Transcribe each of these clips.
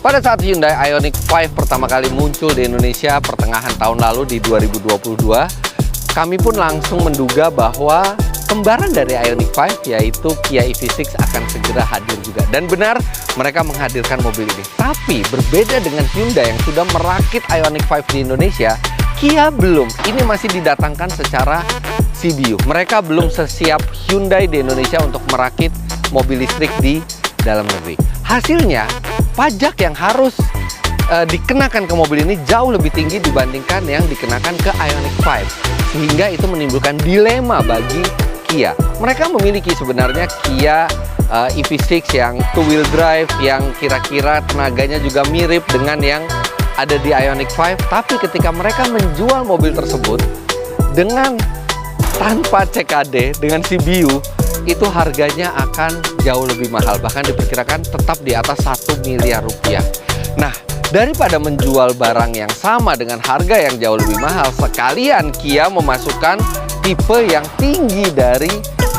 Pada saat Hyundai Ioniq 5 pertama kali muncul di Indonesia pertengahan tahun lalu di 2022, kami pun langsung menduga bahwa kembaran dari Ioniq 5 yaitu Kia EV6 akan segera hadir juga. Dan benar, mereka menghadirkan mobil ini. Tapi berbeda dengan Hyundai yang sudah merakit Ioniq 5 di Indonesia, Kia belum. Ini masih didatangkan secara CBU. Mereka belum sesiap Hyundai di Indonesia untuk merakit mobil listrik di dalam negeri. Hasilnya, pajak yang harus dikenakan ke mobil ini jauh lebih tinggi dibandingkan yang dikenakan ke Ioniq 5. Sehingga itu menimbulkan dilema bagi Kia. Mereka memiliki sebenarnya Kia EV6 yang two-wheel drive, yang kira-kira tenaganya juga mirip dengan yang ada di Ioniq 5. Tapi ketika mereka menjual mobil tersebut dengan tanpa CKD, dengan CBU, itu harganya akan jauh lebih mahal. Bahkan diperkirakan tetap di atas 1 miliar rupiah. Nah, daripada menjual barang yang sama dengan harga yang jauh lebih mahal, sekalian Kia memasukkan tipe yang tinggi dari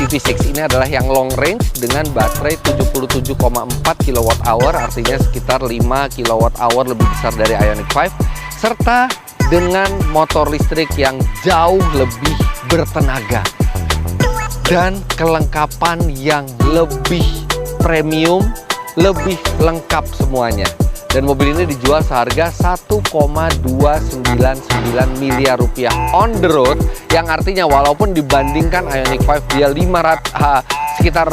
EV6. Ini adalah yang long range dengan baterai 77,4 kWh, artinya sekitar 5 kWh lebih besar dari Ioniq 5, serta dengan motor listrik yang jauh lebih bertenaga dan kelengkapan yang lebih premium, lebih lengkap semuanya. Dan mobil ini dijual seharga 1,299 miliar rupiah on the road, yang artinya walaupun dibandingkan Ioniq 5 dia sekitar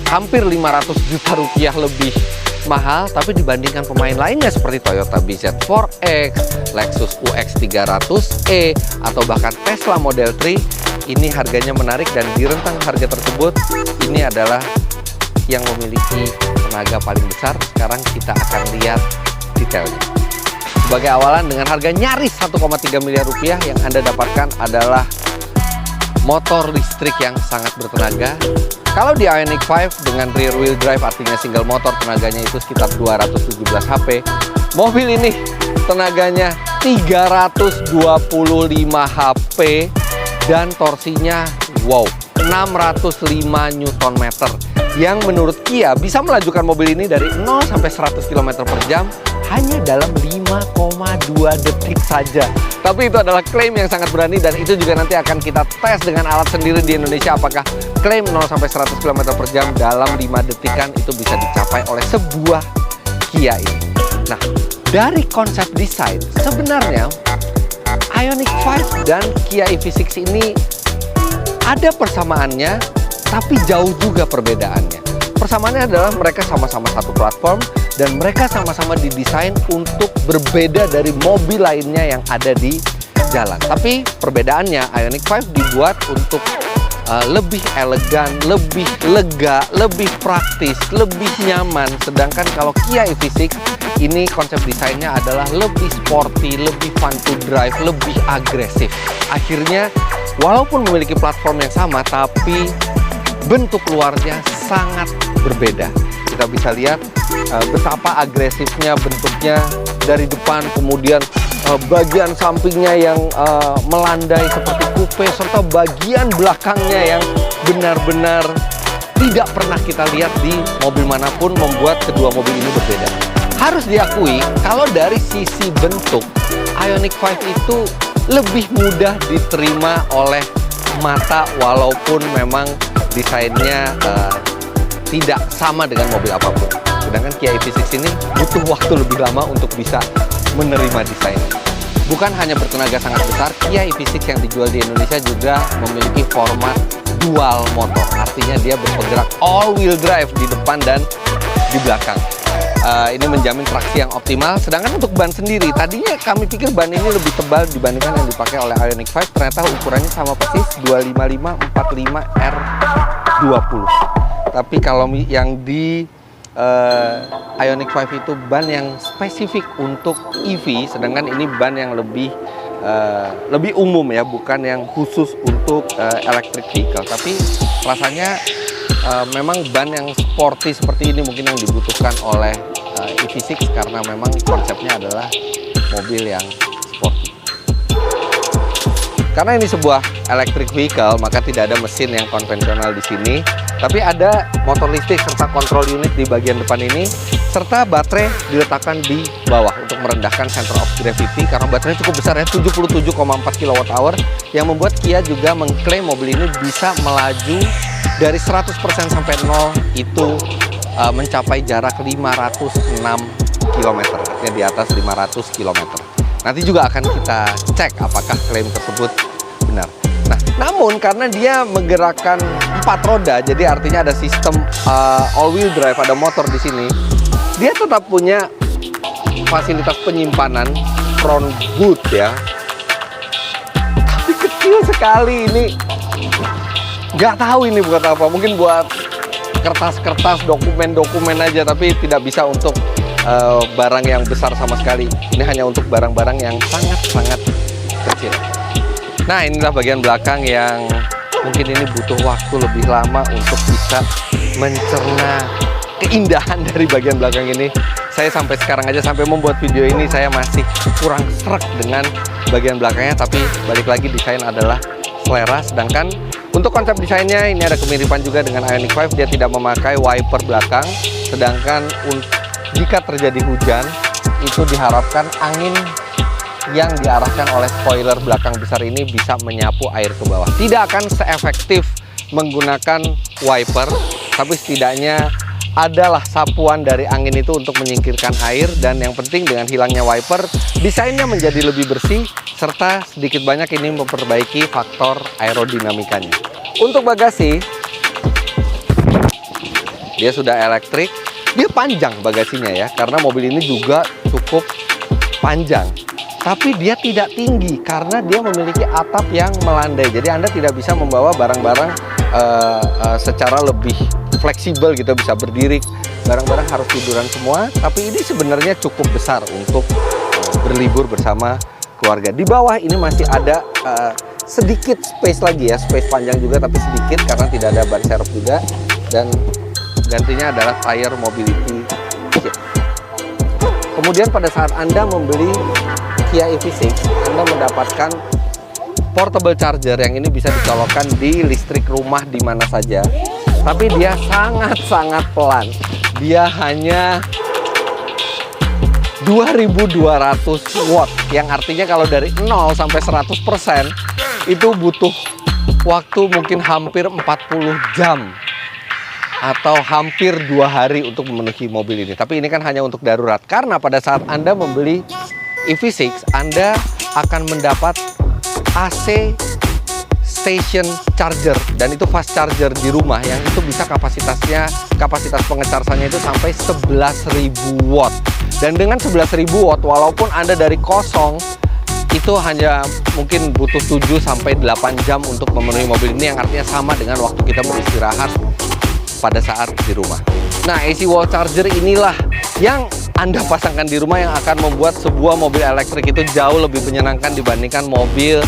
hampir 500 juta rupiah lebih mahal, tapi dibandingkan pemain lainnya seperti Toyota BZ4X, Lexus UX 300e, atau bahkan Tesla Model 3, ini harganya menarik. Dan di rentang harga tersebut, ini adalah yang memiliki tenaga paling besar. Sekarang kita akan lihat detailnya. Sebagai awalan, dengan harga nyaris 1,3 miliar rupiah, yang Anda dapatkan adalah motor listrik yang sangat bertenaga. Kalau di Ioniq 5 dengan rear wheel drive, artinya single motor, tenaganya itu sekitar 217 HP. Mobil ini tenaganya 325 HP dan torsinya 605 Nm, yang menurut Kia bisa melajukan mobil ini dari 0 sampai 100 km per jam hanya dalam 5,2 detik saja. Tapi itu adalah klaim yang sangat berani, dan itu juga nanti akan kita tes dengan alat sendiri di Indonesia, apakah klaim 0 sampai 100 km per jam dalam 5 detikan itu bisa dicapai oleh sebuah Kia ini. Nah, dari konsep desain, sebenarnya Ioniq 5 dan Kia EV6 ini ada persamaannya, tapi jauh juga perbedaannya. Persamaannya adalah mereka sama-sama satu platform, dan mereka sama-sama didesain untuk berbeda dari mobil lainnya yang ada di jalan. Tapi perbedaannya, Ioniq 5 dibuat untuk lebih elegan, lebih lega, lebih praktis, lebih nyaman. Sedangkan kalau Kia EV6 ini konsep desainnya adalah lebih sporty, lebih fun to drive, lebih agresif. Akhirnya walaupun memiliki platform yang sama, tapi bentuk luarnya sangat berbeda. Kita bisa lihat betapa agresifnya bentuknya dari depan, kemudian bagian sampingnya yang melandai seperti coupe, serta bagian belakangnya yang benar-benar tidak pernah kita lihat di mobil manapun, membuat kedua mobil ini berbeda. Harus diakui, kalau dari sisi bentuk, Ioniq 5 itu lebih mudah diterima oleh mata, walaupun memang desainnya tidak sama dengan mobil apapun. Sedangkan Kia EV6 ini butuh waktu lebih lama untuk bisa menerima desainnya. Bukan hanya bertenaga sangat besar, Kia EV6 yang dijual di Indonesia juga memiliki format dual motor. Artinya dia bergerak all wheel drive di depan dan di belakang. Ini menjamin traksi yang optimal. Sedangkan untuk ban sendiri, tadinya kami pikir ban ini lebih tebal dibandingkan yang dipakai oleh Ioniq 5. Ternyata ukurannya sama persis, 255/45R20. Tapi kalau yang di Ioniq 5 itu ban yang spesifik untuk EV, sedangkan ini ban yang lebih umum ya, bukan yang khusus untuk electric vehicle. Tapi rasanya memang ban yang sporty seperti ini mungkin yang dibutuhkan oleh EV6, karena memang konsepnya adalah mobil yang sporty. Karena ini sebuah electric vehicle, maka tidak ada mesin yang konvensional di sini, tapi ada motor listrik serta kontrol unit di bagian depan ini serta baterai diletakkan di bawah untuk merendahkan center of gravity karena baterainya cukup besar ya, 77,4 kWh, yang membuat Kia juga mengklaim mobil ini bisa melaju dari 100% sampai 0 itu mencapai jarak 506 km, artinya di atas 500 km. Nanti juga akan kita cek apakah klaim tersebut benar. Nah, namun karena dia menggerakkan 4 roda, jadi artinya ada sistem all-wheel drive, ada motor di sini, dia tetap punya fasilitas penyimpanan front boot ya. Tapi kecil sekali ini. Nggak tahu ini buat apa. Mungkin buat kertas-kertas, dokumen-dokumen aja. Tapi tidak bisa untuk barang yang besar sama sekali. Ini hanya untuk barang-barang yang sangat-sangat kecil. Nah, inilah bagian belakang yang mungkin ini butuh waktu lebih lama untuk bisa mencerna keindahan dari bagian belakang ini. Saya sampai sekarang aja, sampai membuat video ini, saya masih kurang srek dengan bagian belakangnya. Tapi balik lagi, desain adalah selera. Sedangkan untuk konsep desainnya ini ada kemiripan juga dengan Ioniq 5. Dia tidak memakai wiper belakang. Sedangkan jika terjadi hujan, itu diharapkan angin yang diarahkan oleh spoiler belakang besar ini bisa menyapu air ke bawah. Tidak akan seefektif menggunakan wiper, tapi setidaknya adalah sapuan dari angin itu untuk menyingkirkan air. Dan yang penting dengan hilangnya wiper, desainnya menjadi lebih bersih, serta sedikit banyak ini memperbaiki faktor aerodinamikanya. Untuk bagasi, dia sudah elektrik. Dia panjang bagasinya ya, karena mobil ini juga cukup panjang. Tapi dia tidak tinggi karena dia memiliki atap yang melandai. Jadi Anda tidak bisa membawa barang-barang secara lebih fleksibel gitu, bisa berdiri. Barang-barang harus tiduran semua. Tapi ini sebenarnya cukup besar untuk berlibur bersama keluarga. Di bawah ini masih ada sedikit space lagi ya, space panjang juga tapi sedikit karena tidak ada ban serep juga. Dan gantinya adalah tire mobility kit. Kemudian pada saat Anda membeli Kia EV6, Anda mendapatkan portable charger yang ini bisa dicolokkan di listrik rumah di mana saja. Tapi dia sangat-sangat pelan. Dia hanya 2200 watt, yang artinya kalau dari 0 sampai 100% itu butuh waktu mungkin hampir 40 jam atau hampir 2 hari untuk memenuhi mobil ini. Tapi ini kan hanya untuk darurat, karena pada saat Anda membeli EV6, Anda akan mendapat AC station charger, dan itu fast charger di rumah yang itu bisa kapasitas pengecasannya itu sampai 11.000 watt. Dan dengan 11.000 watt, walaupun Anda dari kosong, itu hanya mungkin butuh 7 sampai 8 jam untuk memenuhi mobil ini, yang artinya sama dengan waktu kita beristirahat pada saat di rumah. Nah, AC wall charger inilah yang Anda pasangkan di rumah yang akan membuat sebuah mobil elektrik itu jauh lebih menyenangkan dibandingkan mobil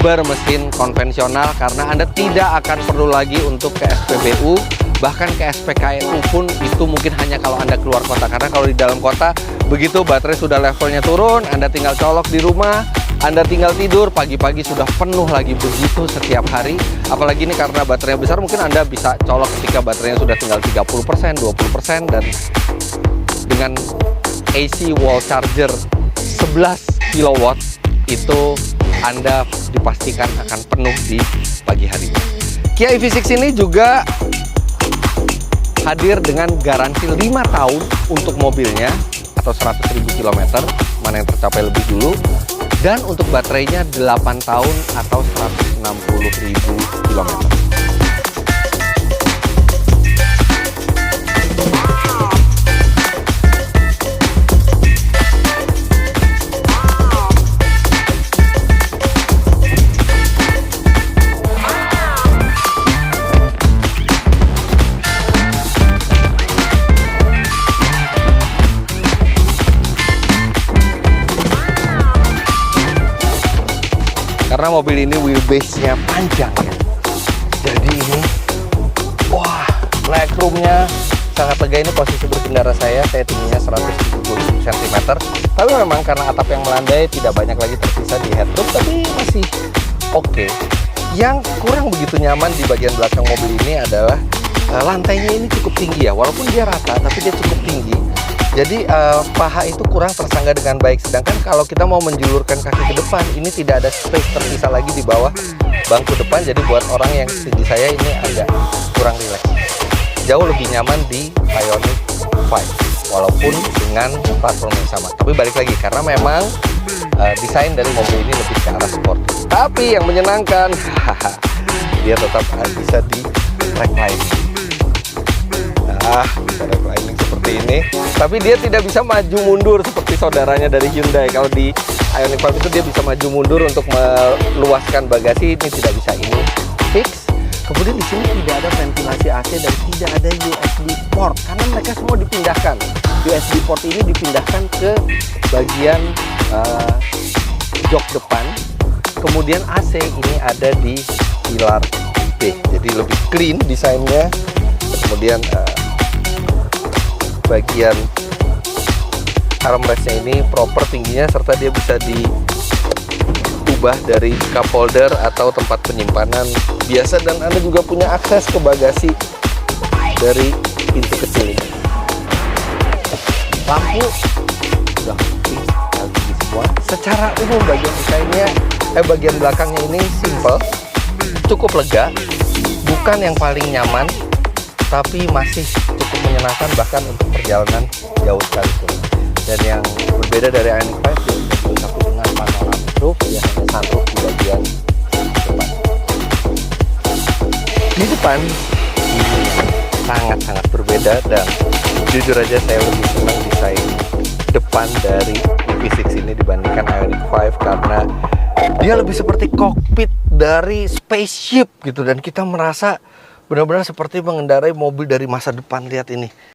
bermesin konvensional, karena Anda tidak akan perlu lagi untuk ke SPBU, bahkan ke SPKNU pun itu mungkin hanya kalau Anda keluar kota. Karena kalau di dalam kota, begitu baterai sudah levelnya turun, Anda tinggal colok di rumah, Anda tinggal tidur, pagi-pagi sudah penuh lagi, begitu setiap hari. Apalagi ini karena baterainya besar, mungkin Anda bisa colok ketika baterainya sudah tinggal 30%, 20%, dan dengan AC wall charger 11 kW itu Anda dipastikan akan penuh di pagi hari. Kia EV6 ini juga hadir dengan garansi 5 tahun untuk mobilnya atau 100.000 km, mana yang tercapai lebih dulu. Dan untuk baterainya 8 tahun atau 160.000 km. Karena mobil ini wheelbase-nya panjang ya. Jadi ini, wah, legroom-nya sangat lega. Ini posisi berkendara saya tingginya 170 cm. Tapi memang karena atap yang melandai tidak banyak lagi tersisa di headroom, tapi masih oke. Yang kurang begitu nyaman di bagian belakang mobil ini adalah lantainya ini cukup tinggi ya. Walaupun dia rata, tapi dia cukup tinggi. Jadi paha itu kurang tersangga dengan baik. Sedangkan kalau kita mau menjulurkan kaki ke depan, ini tidak ada space terpisah lagi di bawah bangku depan. Jadi buat orang yang seperti saya ini agak kurang rileks. Jauh lebih nyaman di Ioniq 5, walaupun dengan platform yang sama. Tapi balik lagi, karena memang desain dari mobil ini lebih ke arah sport. Tapi yang menyenangkan, dia tetap bisa di reclining. Bisa reclining seperti ini. Tapi dia tidak bisa maju mundur seperti saudaranya dari Hyundai. Kalau di Ioniq 5 itu dia bisa maju mundur untuk meluaskan bagasi. Ini tidak bisa, ini fix. Kemudian di sini tidak ada ventilasi AC dan tidak ada USB port karena mereka semua dipindahkan. USB port ini dipindahkan ke bagian jok depan. Kemudian AC ini ada di pilar B. Jadi lebih clean desainnya. Kemudian bagian armrestnya ini proper tingginya, serta dia bisa diubah dari cup holder atau tempat penyimpanan biasa, dan Anda juga punya akses ke bagasi dari pintu kecil ini. Lampu sudah fix lagi semua. Secara umum bagian desainnya, bagian belakangnya ini simple, cukup lega, bukan yang paling nyaman, tapi masih cukup menyenangkan bahkan untuk perjalanan jauh sekalipun. Dan yang berbeda dari Ioniq 5, dia dilengkapi dengan panoramic roof, ya hanya sunroof di bagian depan. Di depan ini sangat-sangat berbeda, dan jujur aja saya lebih senang desain depan dari EV6 ini dibandingkan Ioniq 5 karena dia lebih seperti kokpit dari spaceship gitu, dan kita merasa benar-benar seperti mengendarai mobil dari masa depan. Lihat ini.